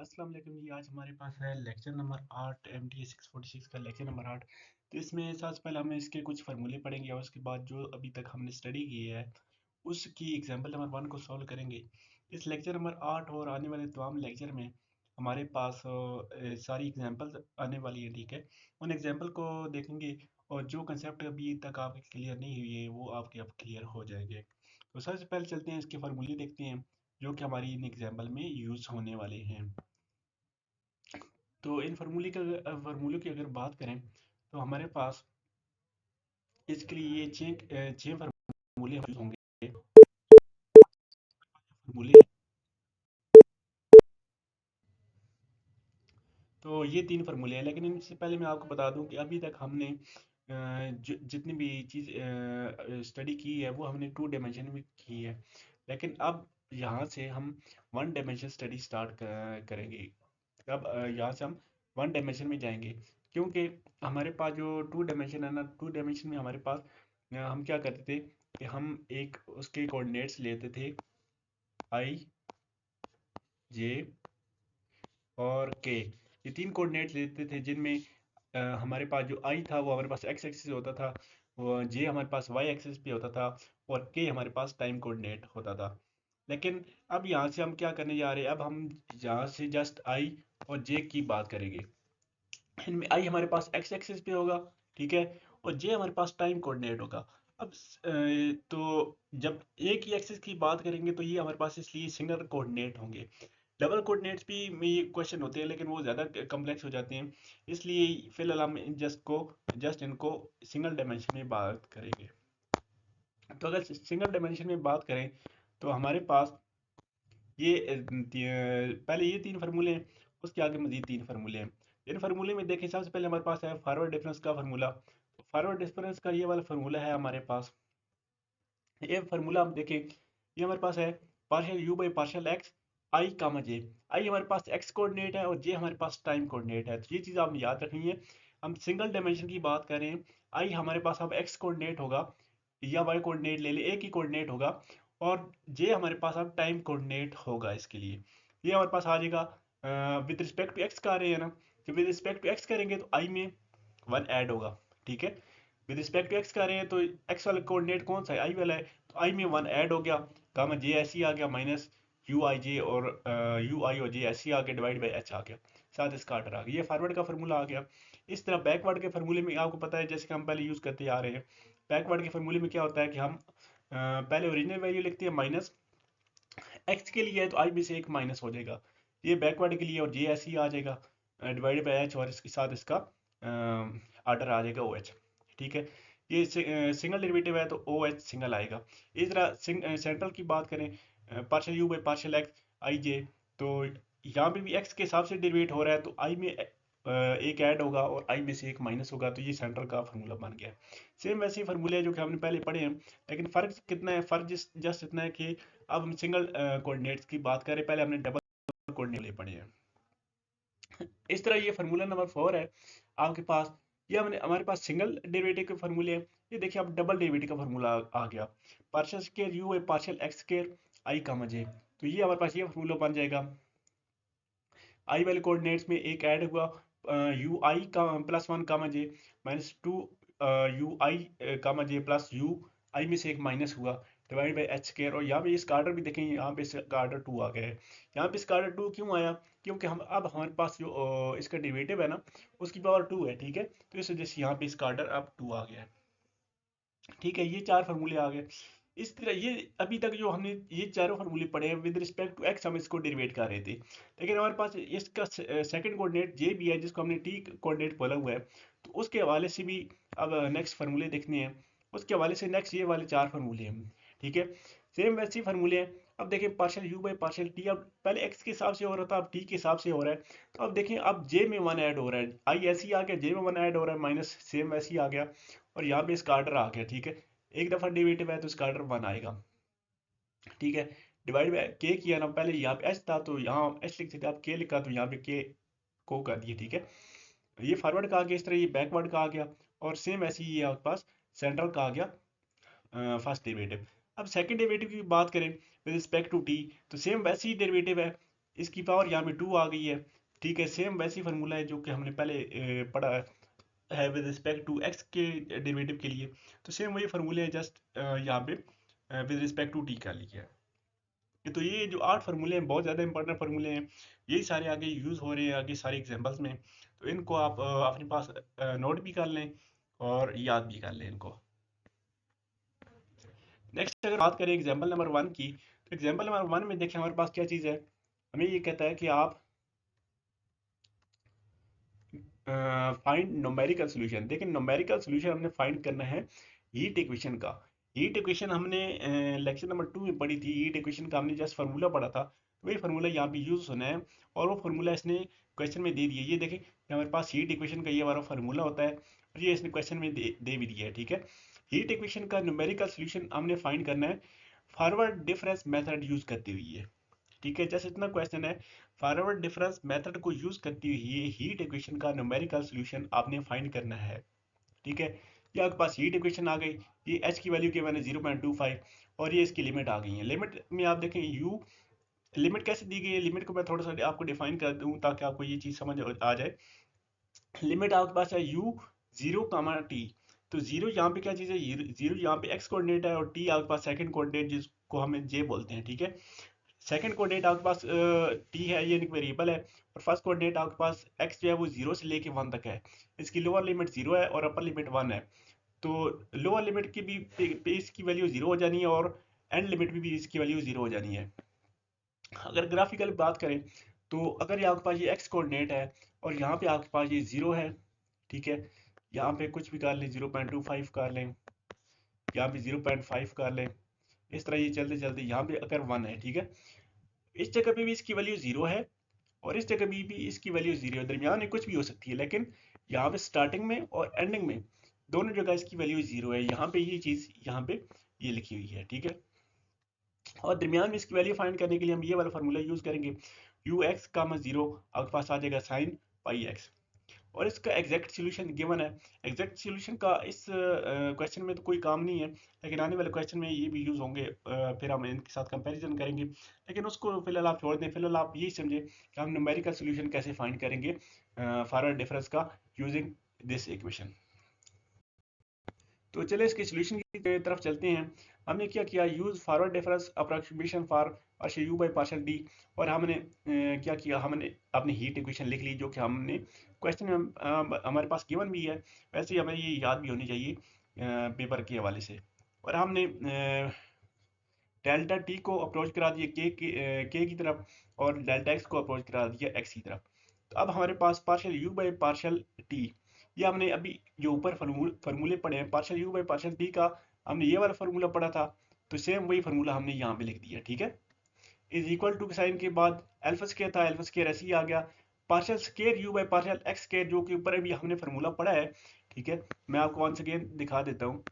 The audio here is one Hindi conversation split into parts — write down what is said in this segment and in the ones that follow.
अस्सलाम वालेकुम जी। आज हमारे पास है लेक्चर नंबर 8 MTA 646 का लेक्चर नंबर 8। तो इसमें सबसे पहले हम इसके कुछ फार्मूले पढ़ेंगे और उसके बाद जो अभी तक हमने स्टडी की है उसकी एग्जाम्पल नंबर 1 को सॉल्व करेंगे। इस लेक्चर नंबर 8 और आने वाले तमाम लेक्चर में हमारे पास सारी एग्जाम्पल्स आने वाली है, ठीक है। उन एग्जाम्पल को देखेंगे और जो कंसेप्ट अभी तक आपके क्लियर नहीं हुई है वो आपके अब क्लियर हो जाएंगे। तो सबसे पहले चलते हैं, इसके फार्मूले देखते हैं जो कि हमारी इन एग्जाम्पल में यूज़ होने वाले हैं। तो इन फार्मूलों की अगर बात करें तो हमारे पास इसके लिए ये छः फार्मूले होंगे। फार्मूले तो ये तीन फार्मूले हैं, लेकिन इनसे पहले मैं आपको बता दूं कि अभी तक हमने जितनी भी चीज़ स्टडी की है वो हमने 2 डायमेंशन में की है। लेकिन अब यहाँ से हम 1 डायमेंशन स्टडी स्टार्ट करेंगे। अब यहाँ से हम 1 डायमेंशन में जाएंगे, क्योंकि हमारे पास जो 2 डायमेंशन है ना, 2 डायमेंशन में हमारे पास हम क्या करते थे कि हम एक उसके कोऑर्डिनेट्स लेते थे आई, जे और के। ये तीन कोऑर्डिनेट्स लेते थे जिनमें हमारे पास जो आई था वो हमारे पास एक्स एक्सिस होता था, वो जे हमारे पास वाई एक्सिस पे होता था और के हमारे पास टाइम कोऑर्डिनेट होता था। लेकिन अब यहाँ से हम क्या करने जा रहे हैं, अब हम यहाँ से जस्ट आई और जे की बात करेंगे। इनमें आई हमारे पास एक्स एक्सिस पे होगा, ठीक है, और जे हमारे पास टाइम कोऑर्डिनेट होगा। अब तो जब एक ही एक्सिस की बात करेंगे तो ये हमारे पास इसलिए सिंगल कोऑर्डिनेट होंगे। डबल कोऑर्डिनेट्स भी में ये क्वेश्चन होते हैं लेकिन वो ज़्यादा कम्प्लेक्स हो जाते हैं, इसलिए फिलहाल हम जस्ट इनको सिंगल डायमेंशन में बात करेंगे। तो अगर सिंगल डायमेंशन में बात करें तो हमारे पास ये पहले ये तीन फार्मूले हैं, उसके आगे मजीद तीन फार्मूले हैं। इन फार्मूले में देखें, सबसे पहले हमारे पास है फॉरवर्ड डिफरेंस का फार्मूला। फॉरवर्ड डिफरेंस का ये वाला फार्मूला है हमारे पास। ये फार्मूला हम देखें, ये हमारे पास है partial u by partial x i comma j. I हमारे पास एक्स कोऑर्डिनेट है और जे हमारे पास टाइम कोऑर्डिनेट है, तो ये चीज़ आपने याद रखनी है। हम सिंगल डायमेंशन की बात करें, आई हमारे पास अब एक्स कोऑर्डिनेट होगा या वाई कोऑर्डिनेट ले ले, एक ही कोऑर्डिनेट होगा, और जे हमारे पास अब टाइम कोऑर्डिनेट होगा। इसके लिए ये हमारे पास आ जाएगा विद रिस्पेक्ट टू एक्स का आ रहे हैं ना, तो विद रिस्पेक्ट टू एक्स करेंगे तो आई में 1 ऐड होगा, ठीक है। विद रिस्पेक्ट टू एक्स कर रहे हैं तो एक्स वाला कोऑर्डिनेट कौन सा है, आई वाला है, तो आई में 1 ऐड हो गया, गामा जे ऐसे ही आ गया माइनस यू आई जे, और यू आई और जे ऐसे ही आ गया, डिवाइड बाई एच आ गया, साथ इसका आर्डर आ गया। ये फॉरवर्ड का फार्मूला आ गया। इस तरह बैकवर्ड के फार्मूले में आपको पता है, जैसे कि हम पहले यूज़ करते आ रहे हैं, बैकवर्ड के फार्मूले में क्या होता है कि हम पहले ओरिजिनल वैल्यू लिखते हैं माइनस, एक्स के लिए है तो आई में से एक माइनस हो जाएगा, ये बैकवर्ड के लिए, और जे ऐसे ही आ जाएगा डिवाइड बाई एच, और इसके साथ इसका आर्डर आ जाएगा ओ एच, ठीक है। ये सिंगल डेरिवेटिव है तो ओ एच सिंगल आएगा। इस तरह सेंट्रल की बात करें, partial u by partial x i j, तो यहाँ पे भी एक्स के हिसाब से डेरिवेट हो रहा है तो आई में एक ऐड होगा और आई में से एक माइनस होगा, तो ये सेंट्रल का फार्मूला बन गया। सेम वैसे ही फार्मूले हैं जो कि हमने पहले पढ़े हैं, लेकिन फ़र्क कितना है, फ़र्क जस्ट इतना है कि अब हम सिंगल कोऑर्डिनेट्स की बात करें, पहले हमने डबल कोऑर्डिनेट पढ़े हैं। इस तरह ये फार्मूला नंबर 4 है आपके पास। ये हमने हमारे पास सिंगल डेरिवेटिव के फार्मूले हैं। ये देखिए अब डबल डेरिवेटिव का फार्मूला आ गया, पार्शियल स्क्वायर यू है पार्शियल एक्स स्क्वायर आई का मजे, तो ये हमारे पास ये फार्मूला बन जाएगा। आई वाले कोऑर्डिनेट्स में एक ऐड हुआ यू आई का प्लस 1 का मजे माइनस 2 यू आई का मजे प्लस यू आई में से एक माइनस हुआ डिवाइड बाई एच स्क्वायर, और यहाँ पे इसका आर्डर भी देखें, यहाँ पे इसका आर्डर 2 आ गया है। यहाँ पे इसका आर्डर 2 क्यों आया, क्योंकि हम अब हमारे पास जो इसका डेरिवेटिव है ना उसकी पावर 2 है, ठीक है, तो इस वजह से यहाँ पे इसका आर्डर अब 2 आ गया है, ठीक है। ये चार फार्मूले आ गए। इस तरह ये अभी तक जो हमने ये चारों फार्मूले पढ़े हैं विद रिस्पेक्ट टू एक्स, हम इसको डेरिवेट कर रहे थे, लेकिन हमारे पास इसका सेकंड कोऑर्डिनेट जे भी है जिसको हमने टी कोऑर्डिनेट बोला हुआ है, तो उसके हवाले से भी अब नेक्स्ट फार्मूले देखने हैं। उसके हवाले से नेक्स्ट ये वाले चार फार्मूले हैं, ठीक है। सेम वैसे ही फार्मूले हैं। अब देखें partial u by partial T, अब पहले एक्स के हिसाब से हो रहा था, अब टी के हिसाब से हो रहा है। तो अब देखें अब जे में 1 ऐड हो रहा है, आई ऐसे ही आ गया, जे में 1 ऐड हो रहा है माइनस सेम वैसे ही आ गया, और यहाँ पे इसका आर्डर आ गया, ठीक है। एक दफा डेरिवेटिव है तो इसका आर्डर 1 आएगा, ठीक है। डिवाइड बाय के किया ना, पहले यहाँ पे एच था तो यहाँ एच लिखते थे, अब के लिखा तो यहाँ पे के को कर दिए, ठीक है। ये फॉरवर्ड का आ गया, इस तरह ये बैकवर्ड का आ गया, और सेम ऐसे ही आपके पास सेंट्रल का आ गया फर्स्ट डेरिवेटिव। अब सेकंड डेरिवेटिव की बात करें विद रिस्पेक्ट टू टी, तो सेम वैसे ही डेरिवेटिव है, इसकी पावर यहाँ पे 2 आ गई है। ठीक है, सेम वैसी फार्मूला है जो कि हमने पहले पढ़ा है विद रिस्पेक्ट टू एक्स के डेरिवेटिव के लिए। तो सेम वही फार्मूले हैं, जस्ट यहाँ पे विद रिस्पेक्ट टू टी का लिया है। तो ये जो 8 फार्मूले हैं बहुत ज़्यादा इंपॉर्टेंट फार्मूले हैं, यही सारे आगे यूज़ हो रहे हैं आगे सारे एग्जांपल्स में। तो इनको आप अपने पास नोट भी कर लें और याद भी कर लें इनको। नेक्स्ट अगर बात करें एग्जांपल नंबर 1 की, तो एग्जांपल नंबर 1 में देखें हमारे पास क्या चीज़ है। हमें ये कहता है कि आप फाइंड न्यूमेरिकल सॉल्यूशन। देखिए न्यूमेरिकल सॉल्यूशन हमने फाइंड करना है हीट इक्वेशन का। हीट इक्वेशन हमने लेक्चर नंबर 2 में पढ़ी थी। हीट इक्वेशन का हमने जस्ट फार्मूला पढ़ा था, तो वही फार्मूला यहाँ पे यूज होना है और वो फार्मूला इसने क्वेश्चन में दे दिया। ये देखें कि हमारे पास हीट इक्वेशन का ये वाला फार्मूला होता है और ये इसने क्वेश्चन में दे भी दिया है। ठीक है, हीट इक्वेशन का न्यूमेरिकल सॉल्यूशन हमने फाइंड करना है फॉरवर्ड डिफरेंस मेथड यूज करते हुए। ठीक है, जैसे इतना क्वेश्चन है, फॉरवर्ड डिफरेंस मेथड को यूज करते हुए हीट इक्वेशन का न्यूमेरिकल सॉल्यूशन आपने फाइंड करना है। ठीक है, ये आपके पास हीट इक्वेशन आ गई, ये एच की वैल्यू के मैंने 0.25 और ये इसकी लिमिट आ गई है। लिमिट में आप देखें यू, लिमिट कैसे दी गई है, लिमिट को मैं थोड़ा सा आपको डिफाइन कर दूं ताकि आपको ये चीज समझ आ जाए। लिमिट आपके पास है यू 0, तो जीरो यहाँ पे क्या चीज है, जीरो यहाँ पे एक्स कोऑर्डिनेट है और टी आपके पास सेकंड कोऑर्डिनेट जिसको हमें जे बोलते हैं। ठीक है, सेकंड कोऑर्डिनेट आपके पास टी है, ये एक वेरिएबल है, और फर्स्ट कोऑर्डिनेट आपके पास एक्स जो है वो 0 से लेके 1 तक है। इसकी लोअर लिमिट 0 है और अपर लिमिट 1 है। तो लोअर लिमिट की भी पे इसकी वैल्यू 0 हो जानी है और एंड लिमिट भी इसकी वैल्यू 0 हो जानी है। अगर ग्राफिकल बात करें तो अगर ये आपके पास ये एक्स कोऑर्डिनेट है और यहाँ पे आपके पास ये 0 है। ठीक है, यहाँ पे कुछ भी कर लें, 0.25 कर लें, यहाँ पे 0.5 कर लें, इस तरह ये चलते चलते यहाँ पे अगर 1 है। ठीक है, इस जगह पे भी इसकी वैल्यू 0 है और इस जगह भी इसकी वैल्यू 0 है। दरमियान में कुछ भी हो सकती है, लेकिन यहाँ पे स्टार्टिंग में और एंडिंग में दोनों जगह इसकी वैल्यू 0 है। यहाँ पे ये चीज़ यहाँ पे ये लिखी हुई है। ठीक है, और दरमियान में इसकी वैल्यू फाइंड करने के लिए हम ये वाला फार्मूला यूज करेंगे, यू एक्स का 0 आपके पास आ जाएगा साइन पाई एक्स, और इसका एग्जैक्ट सॉल्यूशन गिवन है। एग्जैक्ट सॉल्यूशन का इस क्वेश्चन में तो कोई काम नहीं है, लेकिन आने वाले क्वेश्चन में ये भी यूज होंगे, फिर हम इनके साथ कंपैरिजन करेंगे। लेकिन उसको फिलहाल आप छोड़ दें, फिलहाल आप यही समझें कि हम न्यूमेरिकल सॉल्यूशन कैसे फाइंड करेंगे फॉरवर्ड डिफरेंस का यूजिंग दिस इक्वेशन। तो चले इसके सॉल्यूशन की तरफ चलते हैं। हमने क्या किया, use forward difference approximation for partial u by partial D, और हमने क्या किया, हमने अपनी हीट इक्वेशन लिख ली जो कि हमने क्वेश्चन में हमारे पास गिवन भी है। वैसे ही हमें ये याद भी होनी चाहिए पेपर के हवाले से। और हमने डेल्टा टी को अप्रोच करा दिया के की तरफ और डेल्टा एक्स को अप्रोच करा दिया एक्स की तरफ। तो अब हमारे पास partial u by partial t, ये हमने अभी जो ऊपर फार्मूले पढ़े हैं partial u by partial t का, हमने ये वाला फार्मूला पढ़ा था, तो सेम वही फार्मूला हमने यहाँ पे लिख दिया। ठीक है, इज इक्वल टू साइन के बाद अल्फा स्क्वायर था, अल्फा स्क्वायर ऐसे ही आ गया, partial square you by partial x square जो कि ऊपर अभी हमने फार्मूला पढ़ा है। ठीक है, मैं आपको वंस अगेन दिखा देता हूँ।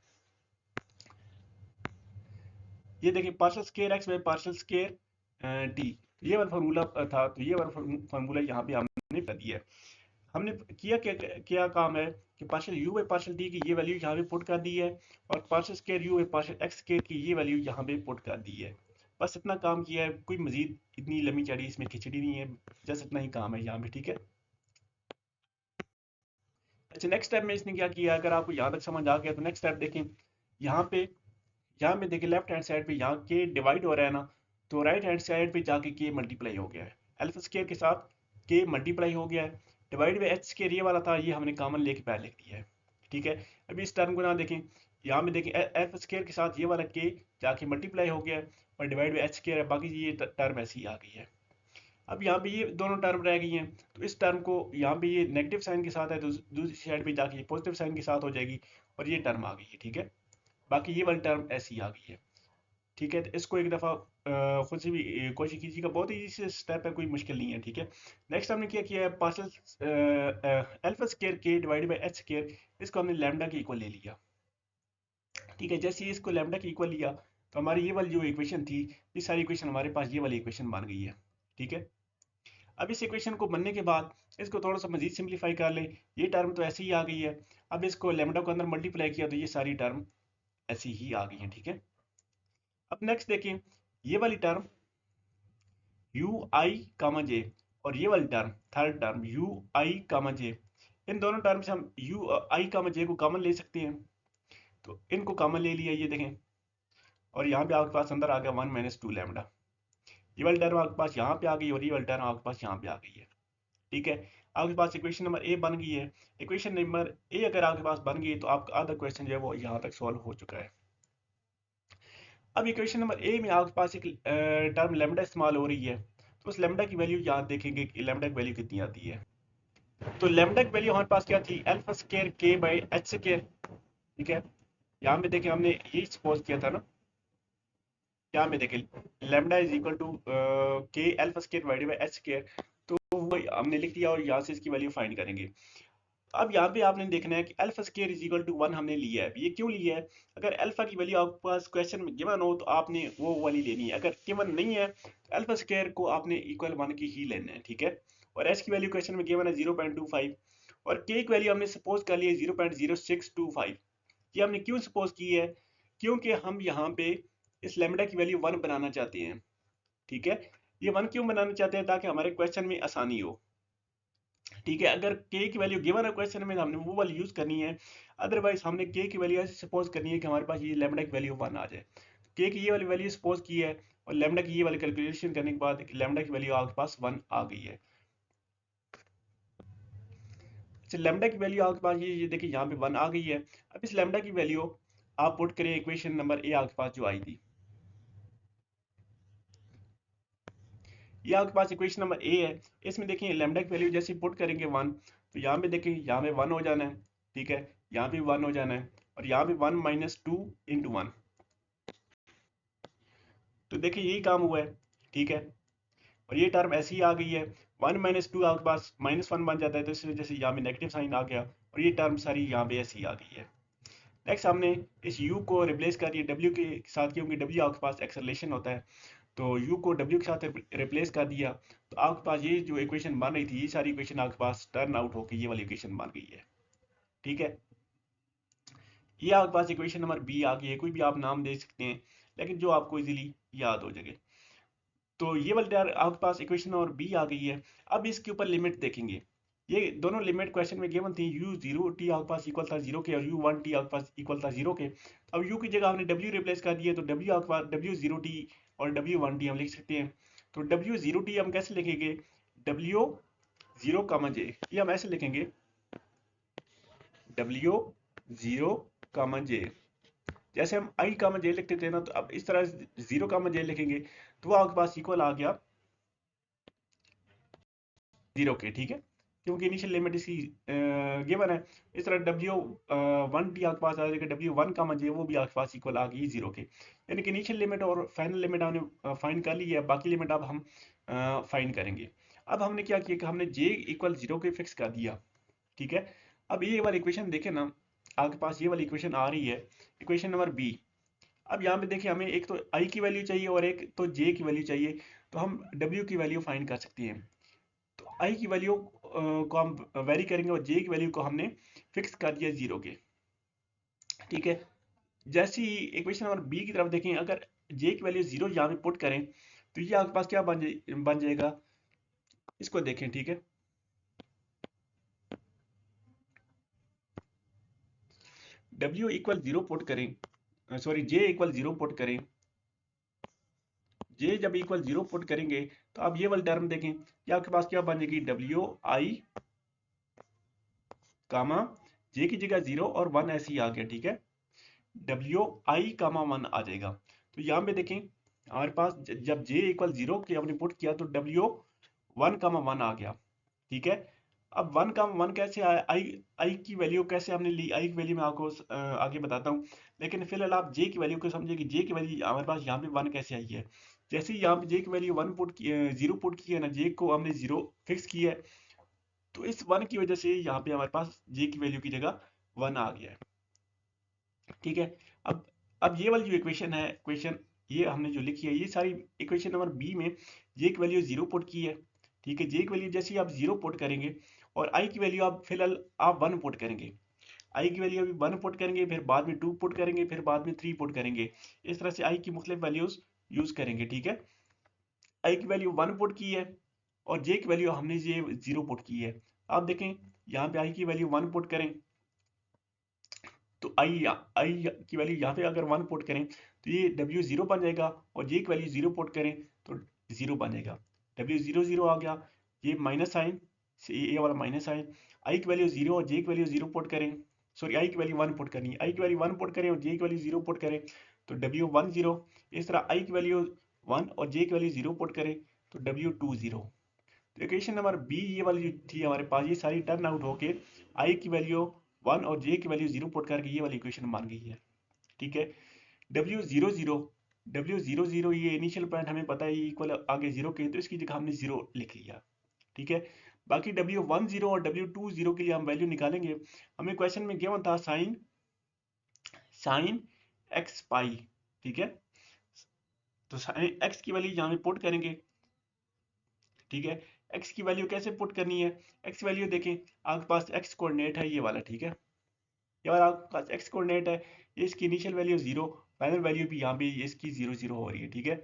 ये देखिए partial square x by partial square T, ये वाला फार्मूला था, तो ये वाला फार्मूला यहाँ पे हमने कर दिया है। हमने किया क्या क्या काम है कि partial u by partial T की ये वैल्यू यहाँ पे पुट कर दी है और partial square you by partial x square की ये वैल्यू यहाँ पे पुट कर दी है। बस इतना काम किया है, कोई मजीद इतनी लंबी चढ़ी इसमें खिचड़ी नहीं है, जस्ट इतना ही काम है यहाँ पे। ठीक है, अच्छा नेक्स्ट स्टेप में इसने क्या किया, अगर आपको यहाँ तक समझ आ गया तो नेक्स्ट स्टेप देखें। यहाँ पे देखिए लेफ्ट हैंड साइड पे यहाँ के डिवाइड हो रहा है ना, तो राइट हैंड साइड पे जाके के मल्टीप्लाई हो गया है, अल्फा स्क्वायर के साथ के मल्टीप्लाई हो गया है। डिवाइड बाई एच स्क्वायर ये वाला था, ये हमने कॉमन लेके पहले लिख दिया है। ठीक है, अभी इस टर्म को ना देखें, यहाँ में देखें अल्फा स्क्वायर के साथ ये वाला के जाके मल्टीप्लाई हो गया है और डिवाइड बाई एच स्क्वायर है, बाकी ये टर्म ऐसी ही आ गई है। अब यहाँ पे ये दोनों टर्म रह गई हैं, तो इस टर्म को यहाँ पे ये नेगेटिव साइन के साथ है तो दूसरी साइड पे जाके ये पॉजिटिव साइन के साथ हो जाएगी और ये टर्म आ गई है। ठीक है, बाकी ये वाली टर्म ऐसी आ गई है। ठीक है, तो इसको एक दफ़ा खुद से भी कोशिश कीजिएगा, बहुत ही से स्टेप है, कोई मुश्किल नहीं है। ठीक है, नेक्स्ट हमने क्या किया है, पार्शियल अल्फा स्क्वायर के डिवाइडेड बाय एच स्क्वायर, इसको हमने लैम्डा के इक्वल ले लिया। ठीक है, जैसे ही इसको लैम्डा के इक्वल लिया तो हमारी ये वाली जो इक्वेशन थी, ये सारी इक्वेशन हमारे पास ये वाली इक्वेशन बन गई है। ठीक है, अब इस इक्वेशन को बनने के बाद इसको थोड़ा सा मजीद सिंप्लीफाई कर ले, ये टर्म तो ऐसे ही आ गई है। अब इसको लैम्डा को अंदर मल्टीप्लाई किया तो ये सारी टर्म ऐसी ही आ गई है। ठीक है, अब नेक्स्ट देखें, ये वाली टर्म यू आई कामा जे, और ये वाली term third term you I comma जे, इन दोनों टर्म से हम यू आई कामा जे को कॉमन ले सकते हैं। तो इनको कॉमन ले लिया, ये देखें, और यहाँ पे आपके पास अंदर आ गया 1 माइनस 2 लैम्डा। ये वाली टर्म आपके पास यहाँ पे आ गई और ये वाली टर्म आपके पास यहाँ पे आ गई है। ठीक है, आपके पास इक्वेशन नंबर ए बन गई है। इक्वेशन नंबर ए अगर आपके पास बन गई तो आपका आधा क्वेश्चन जो है वो यहाँ तक सॉल्व हो चुका है। अब इक्वेशन नंबर ए में आपके पास एक टर्म लैम्डा इस्तेमाल हो रही है, तो उस लैम्डा की वैल्यू यहाँ देखेंगे कि लैम्डा की वैल्यू कितनी आती है। तो लैम्डा की वैल्यू हमारे पास क्या थी, अल्फा स्क्वायर के बाई एच स्क्वायर। ठीक है, यहाँ पे देखें हमने यही सपोज किया था ना, यहाँ पे देखें लैम्डा इज इक्वल टू के alpha square divided by H square, तो वो हमने लिख दिया और यहाँ से इसकी वैल्यू फाइंड करेंगे। अब यहाँ पे आपने देखना है कि alpha square is equal to 1 हमने लिया है। ये क्यों लिया है, अगर अल्फा की वैल्यू आपके पास क्वेश्चन में गिवन हो तो आपने वो वाली लेनी है, अगर गिवन नहीं है तो अल्फा स्क्वायर को आपने इक्वल 1 की ही लेना है। ठीक है, और एच की वैल्यू क्वेश्चन में गिवन है 0.25, और के की वैल्यू हमने सपोज कर ली है 0.0625। ये हमने क्यों सपोज की है, क्योंकि हम यहाँ पे इस लैम्डा की वैल्यू 1 बनाना चाहते हैं। ठीक है, ये 1 क्यों बनाना चाहते हैं, ताकि हमारे क्वेश्चन में आसानी हो। ठीक है, अगर के की वैल्यू गिवन है क्वेश्चन में, हमने वो वाली यूज करनी है। अदरवाइज हमने के की वैल्यू ऐसे सपोज करनी है कि हमारे पास ये लैम्डा की वैल्यू 1 आ जाए। के की ये वाली वैल्यू सपोज की है और लैम्डा की ये वाली कैलकुलेशन करने के बाद लैम्डा की वैल्यू आपके पास 1 आ गई है। अच्छा, लैम्डा की वैल्यू आपके पास ये देखिए यहाँ पे 1 आ गई है। अब इस लैम्डा की वैल्यू आप पुट करें इक्वेशन नंबर ए आपके पास जो आई थी, ये आपके पास इक्वेशन नंबर ए है। इसमें देखिए लैम्डा की वैल्यू जैसे पुट करेंगे 1, तो यहाँ पे देखिए यहाँ पे 1 हो जाना है। ठीक है, यहाँ पे 1 हो जाना है, और यहाँ पे 1 माइनस 2 इंटू 1। तो देखिए यही काम हुआ है। ठीक है, और ये टर्म ऐसी ही आ गई है। 1 माइनस 2 आपके पास -1 बन जाता है, तो इस वजह से यहाँ पे नेगेटिव साइन आ गया, और ये टर्म सारी यहाँ पे ऐसी आ गई है। नेक्स्ट हमने इस u को रिप्लेस कर दिया w के साथ, क्योंकि w आपके पास एक्सेलरेशन होता है, तो u को w के साथ रिप्लेस कर दिया, तो आपके पास ये जो इक्वेशन बन रही थी, ये सारी इक्वेशन आपके पास टर्न आउट होकर ये वाली इक्वेशन बन गई है। ठीक है, ये आपके पास इक्वेशन नंबर बी आ गई है। कोई भी आप नाम दे सकते हैं, लेकिन जो आपको इजीली याद हो जाए। तो ये वाली आपके पास इक्वेशन और बी आ गई है। अब इसके ऊपर लिमिट देखेंगे। ये दोनों लिमिट क्वेश्चन में गिवन थी, यू जीरो टी आपके पास इक्वल था 0 के, और यू 1 टी आपके पास इक्वल था 0 के। अब यू की जगह हमने डब्ल्यू रिप्लेस कर दिया, तो डब्ल्यू आपके पास डब्ल्यू जीरो टी और डब्ल्यू 1 टी हम लिख सकते हैं। तो डब्ल्यू जीरो टी हम कैसे लिखेंगे, डब्ल्यू जीरो कामा जे, ये हम ऐसे लिखेंगे डब्ल्यू जीरो कामा जे। जैसे हम आई कामा जे लिखते थे ना, तो अब इस तरह 0 कामा जे लिखेंगे, तो वो आपके पास इक्वल आ गया 0 के। ठीक है, क्योंकि इनिशियल लिमिट इसकी गिवन है। इस तरह डब्ल्यू 1 टी आपके पास आ जाएगा, डब्ल्यू 1 का मजे वो भी आपके पास इक्वल आ गई 0 के। यानी कि इनिशियल लिमिट और फाइनल लिमिट हमने फाइंड कर ली है, बाकी लिमिट अब हम फाइंड करेंगे। अब हमने क्या किया कि हमने j इक्वल 0 के फिक्स कर दिया। ठीक है, अब ये वाली इक्वेशन देखें ना, आपके पास ये वाली इक्वेशन आ रही है, इक्वेशन नंबर बी। अब यहाँ पे देखिए हमें एक तो i की वैल्यू चाहिए और एक तो j की वैल्यू चाहिए, तो हम w की वैल्यू फाइंड कर सकते हैं। तो आई की वैल्यू को हम वेरी करेंगे और जे की वैल्यू को हमने फिक्स कर दिया 0 के। ठीक है, जैसे ही इक्वेशन नंबर बी की तरफ देखें, अगर जे की वैल्यू 0 यहाँ पे पुट करें, तो ये आपके पास क्या बन जाएगा, इसको देखें। ठीक है, w इक्वल 0 पुट करें, सॉरी जे इक्वल 0 पुट करें, जे जब इक्वल 0 पुट करेंगे, तो आप ये वाली टर्म देखें कि आपके पास क्या बन जाएगी, डब्ल्यू आई कामा जे की जगह 0 और 1 ऐसे ही आ गया। ठीक है, डब्ल्यू आई कामा 1 आ जाएगा। तो यहाँ पे देखें हमारे पास जब j इक्वल 0 के हमने पुट किया, तो डब्ल्यू 1 कामा 1 आ गया। ठीक है, अब 1 कामा 1 कैसे आया, आई की वैल्यू कैसे हमने ली, आई की वैल्यू मैं आपको आगे बताता हूँ। लेकिन फिलहाल आप j की वैल्यू को समझिए कि j की वैल्यू हमारे पास यहाँ पे 1 कैसे आई है। जैसे ही यहाँ पे j की वैल्यू 1 पुट की 0 पुट की है ना, j को हमने 0 फिक्स किया है, तो इस 1 की वजह से यहाँ पे हमारे पास j की वैल्यू की जगह 1 आ गया है। ठीक है, अब अब ये वाली जो इक्वेशन है, इक्वेशन ये हमने जो लिखी है, ये सारी इक्वेशन नंबर बी में जे की वैल्यू 0 पुट की है। ठीक है, जे की वैल्यू जैसे ही आप 0 पुट करेंगे और आई की वैल्यू आप फिलहाल आप 1 पुट करेंगे, आई की वैल्यू अभी 1 पुट करेंगे, फिर बाद में 2 पुट करेंगे, फिर बाद में 3 पुट करेंगे। इस तरह से आई की मुख्तलिफ वैल्यूज यूज करेंगे। ठीक है, आई की वैल्यू 1 पुट की है और जे की वैल्यू हमने ये 0 पुट की है। आप देखें यहाँ पे आई की वैल्यू 1 पुट करें तो आई की वैल्यू यहाँ पे अगर 1 पुट करें तो ये डब्ल्यू 0 बन जाएगा और जे की वैल्यू 0 पुट करें तो 0 बन जाएगा। डब्ल्यू 0 0 आ गया, ये माइनस साइन, ये वाला माइनस साइन। आई की वैल्यू 0 और जे की वैल्यू 0 पुट करें, सॉरी आई की वैल्यू 1 पुट करनी है, आई की वैल्यू 1 पुट करें और जे की वैल्यू 0 पुट करें तो डब्ल्यू 1 0। इस तरह आई की वैल्यू 1 और जे की वैल्यू 0 पुट करें तो डब्ल्यू 2 0। तो इक्वेशन नंबर बी ये वाली जो थी हमारे पास, ये सारी टर्न आउट होके आई की वैल्यू 1 और जे की वैल्यू 0 पुट करके ये वाली इक्वेशन बन गई है। ठीक है, डब्ल्यू 0 0, डब्ल्यू 0 0 ये इनिशियल पॉइंट हमें पता है इक्वल आगे 0 के, तो इसकी जगह हमने 0 लिख लिया। ठीक है, बाकी डब्ल्यू 1 0 और डब्ल्यू 2 0 के लिए हम वैल्यू निकालेंगे। हमें क्वेश्चन में गिवन था साइन साइन एक्स पाई। ठीक है, तो साइन एक्स की वैल्यू यहाँ पे पुट करेंगे। ठीक है, एक्स की वैल्यू कैसे पुट करनी है, एक्स वैल्यू देखें आपके पास एक्स कोऑर्डिनेट है ये वाला। ठीक है, ये वाला आपके पास एक्स कोऑर्डिनेट है, ये इसकी इनिशियल वैल्यू 0, फाइनल वैल्यू भी यहाँ पे इसकी 0 0 हो रही है। ठीक है,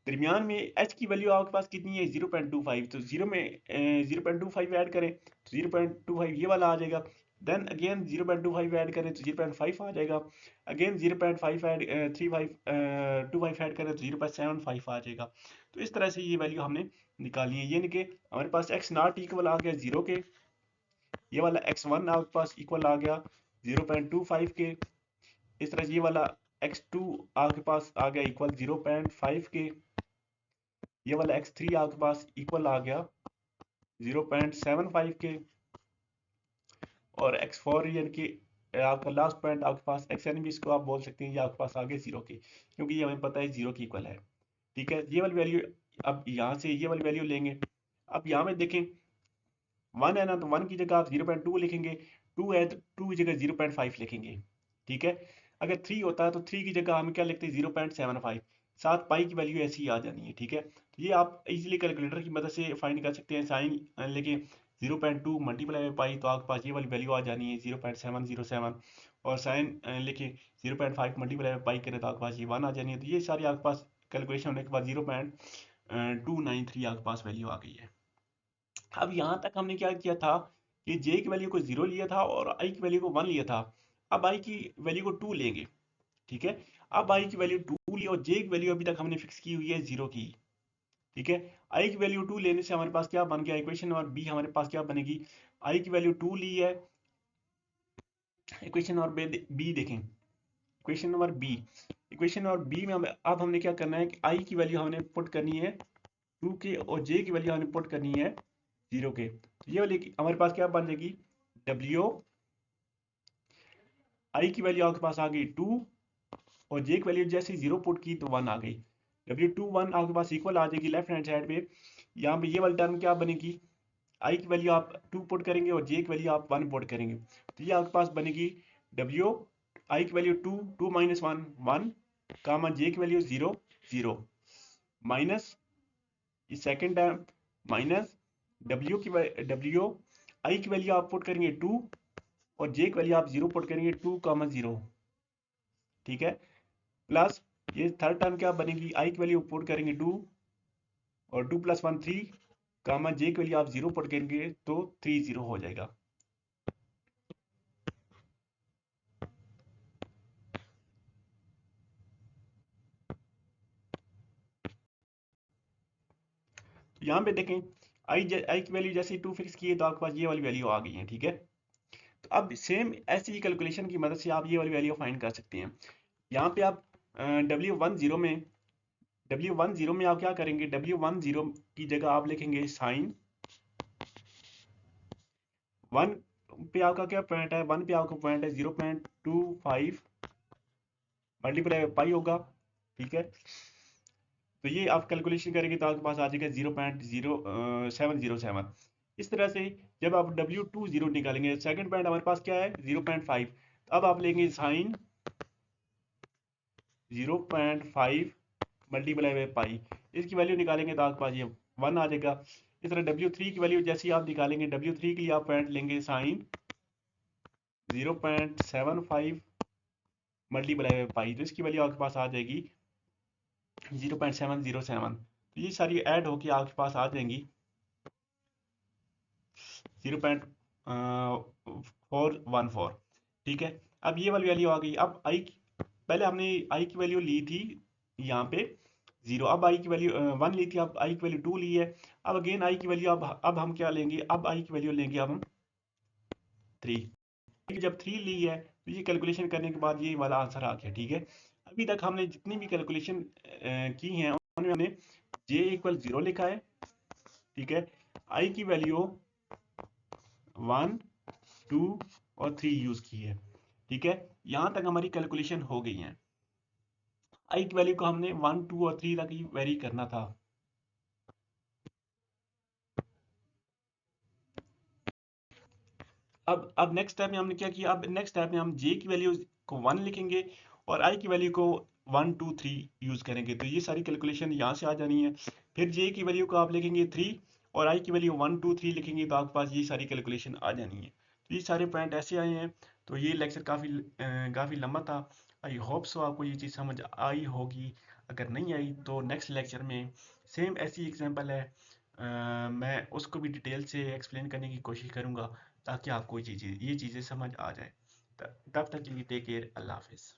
दरमियान में एच की वैल्यू आपके पास कितनी है 0.25, तो 0 में 0.25 ऐड करें तो 0.25 ये वाला आ जाएगा। देन अगेन 0.25 ऐड करें तो 0.5 आ जाएगा। अगेन 0.5 ऐड 25 ऐड करें तो 0.75 आ जाएगा। तो इस तरह से ये वैल्यू हमने निकाली है, यानी कि हमारे पास एक्स नॉट इक्वल आ गया 0 के, ये वाला x1 आपके पास इक्वल आ गया 0.25 के। इस तरह से ये वाला x2 आपके पास आ गया इक्वल 0.5 के, ये वाला x3 आपके पास इक्वल आ गया 0.75 के, और x4 यानी कि आपका लास्ट पॉइंट आपके पास xn भी इसको आप बोल सकते हैं, ये आपके पास आ गया 0 के, क्योंकि ये हमें पता है 0 की इक्वल है। ठीक है, ये वाली वैल्यू, अब यहाँ से ये वाली वैल्यू लेंगे। अब यहाँ में देखें 1 है ना, तो 1 की जगह आप 0.2 लिखेंगे, 2 है तो 2 की जगह 0.5 लिखेंगे। ठीक है, अगर 3 होता है तो 3 की जगह हम क्या लिखते हैं 0.75, साथ पाई की वैल्यू ऐसी ही आ जानी है। ठीक है, तो ये आप इजीली कैलकुलेटर की मदद से फाइंड कर सकते हैं। साइन लेके 0.2 मल्टीप्लाई बाई पाई तो आपके पास ये वाली वैल्यू आ जानी है 0.707, और साइन लेके 0.5 मल्टीप्लाई बाई पाई करें तो आपके पास ये 1 आ जानी है। तो ये सारी आपके पास कैलकुलेशन होने के बाद 0.293 आपके पास वैल्यू आ गई है। अब यहाँ तक हमने क्या किया था कि जे की वैल्यू को 0 लिया था और आई की वैल्यू को 1 लिया था। अब आई की वैल्यू को 2 लेंगे। ठीक है, अब आई की वैल्यू 2 ली और जे की वैल्यू अभी तक हमने फिक्स की हुई है 0 की। ठीक है, आई की वैल्यू 2 लेने से हमारे पास क्या बन गया, इक्वेशन नंबर बी हमारे पास क्या बनेगी, आई की वैल्यू 2 ली है। इक्वेशन नंबर बी देखें, equation number B, equation number B में अब हमने क्या करना है कि आई की वैल्यू हमने पुट करनी है 2 के और जे की वैल्यू हमने पुट करनी है 0 के। तो ये वाली हमारे पास क्या बन जाएगी, डब्ल्यू आई की वैल्यू आपके पास आ गई 2 और जे की वैल्यू जैसे 0 पुट की तो 1 आ गई। डब्ल्यू 2 1 आपके पास इक्वल आ जाएगी लेफ्ट हैंड साइड पे। यहाँ पे ये वाली टर्म क्या बनेगी, आई की वैल्यू आप 2 पुट करेंगे और जे की वैल्यू आप 1 पुट करेंगे, तो ये आपके पास बनेगी डब्ल्यू आई की वैल्यू 2 2 माइनस 1 1 कामा जे की वैल्यू 0 0 माइनस ये second term minus W I की वैल्यू आप पुट करेंगे 2 और जे की वैल्यू आप 0 पुट करेंगे 2 कामा 0। ठीक है, प्लस ये थर्ड टर्म क्या बनेगी, आई की वैल्यू पुट करेंगे 2 और 2 प्लस 1 3 कामा जे की वैल्यू आप 0 पुट करेंगे तो 3 0 हो जाएगा। तो यहाँ पे देखें आई की वैल्यू जैसे 2 फिक्स की है तो आपके पास ये वाली वैल्यू आ गई है। ठीक है, तो अब सेम ऐसी ही कैलकुलेशन की मदद से आप ये वाली वैल्यू फाइंड कर सकते हैं। यहाँ पे आप डब्ल्यू वन जीरो में आप क्या करेंगे, डब्ल्यू 10 की जगह आप लिखेंगे साइन 1 पे आपका क्या पॉइंट है, 1 पे आपका पॉइंट है 0.25 मल्टीप्लाई पाई होगा। ठीक है, तो ये आप कैलकुलेशन करेंगे तो आपके पास आ जाएगा 0.0707। इस तरह से जब आप W20 निकालेंगे, सेकंड पॉइंट हमारे पास क्या है 0.5, अब आप लेंगे साइन 0.5 मल्टीप्लाई बाई पाई, इसकी वैल्यू निकालेंगे तो आपके पास ये 1 आ जाएगा। इस तरह W3 की वैल्यू जैसे ही आप निकालेंगे, W3 के लिए आप पॉइंट लेंगे साइन 0.75 मल्टीप्लाई बाई पाई, तो इसकी वैल्यू आपके पास आ जाएगी 0.707। तो ये सारी ऐड होके आपके पास आ जाएंगी 0.414। ठीक है, अब ये वाली वैल्यू आ गई। अब आई, पहले हमने आई की वैल्यू ली थी यहाँ पे जीरो, अब आई की वैल्यू वन ली थी, अब आई की वैल्यू टू ली है। अब अगेन आई की वैल्यू, अब हम क्या लेंगे, अब आई की वैल्यू लेंगे अब हम थ्री। जब थ्री ली है तो ये कैलकुलेशन करने के बाद ये वाला आंसर आ गया। ठीक है, अभी तक हमने जितनी भी कैलकुलेशन की हैं उनमें हमने जे इक्वल जीरो लिखा है। ठीक है, आई की वैल्यू वन, टू और थ्री यूज की है। ठीक है, यहां तक हमारी कैलकुलेशन हो गई है। आई की वैल्यू को हमने वन, टू और थ्री तक ही वेरी करना था। अब नेक्स्ट स्टेप में हमने क्या किया, अब नेक्स्ट स्टेप में हम जे की वैल्यू को वन लिखेंगे और आई की वैल्यू को वन, टू, थ्री यूज करेंगे। तो ये सारी कैलकुलेशन यहाँ से आ जानी है। फिर जे की वैल्यू को आप लिखेंगे थ्री और आई की वैल्यू वन, टू, थ्री लिखेंगे तो आपके पास ये सारी कैलकुलेशन आ जानी है। तो ये सारे पॉइंट ऐसे आए हैं। तो ये लेक्चर काफ़ी लंबा था। आई होप सो आपको ये चीज़ समझ आई होगी। अगर नहीं आई तो नेक्स्ट लेक्चर में सेम ऐसी एग्जांपल है, मैं उसको भी डिटेल से एक्सप्लेन करने की कोशिश करूँगा ताकि आपको ये चीज़ें समझ आ जाए। तब तक के लिए टेक केयर, अल्लाह हाफिज़।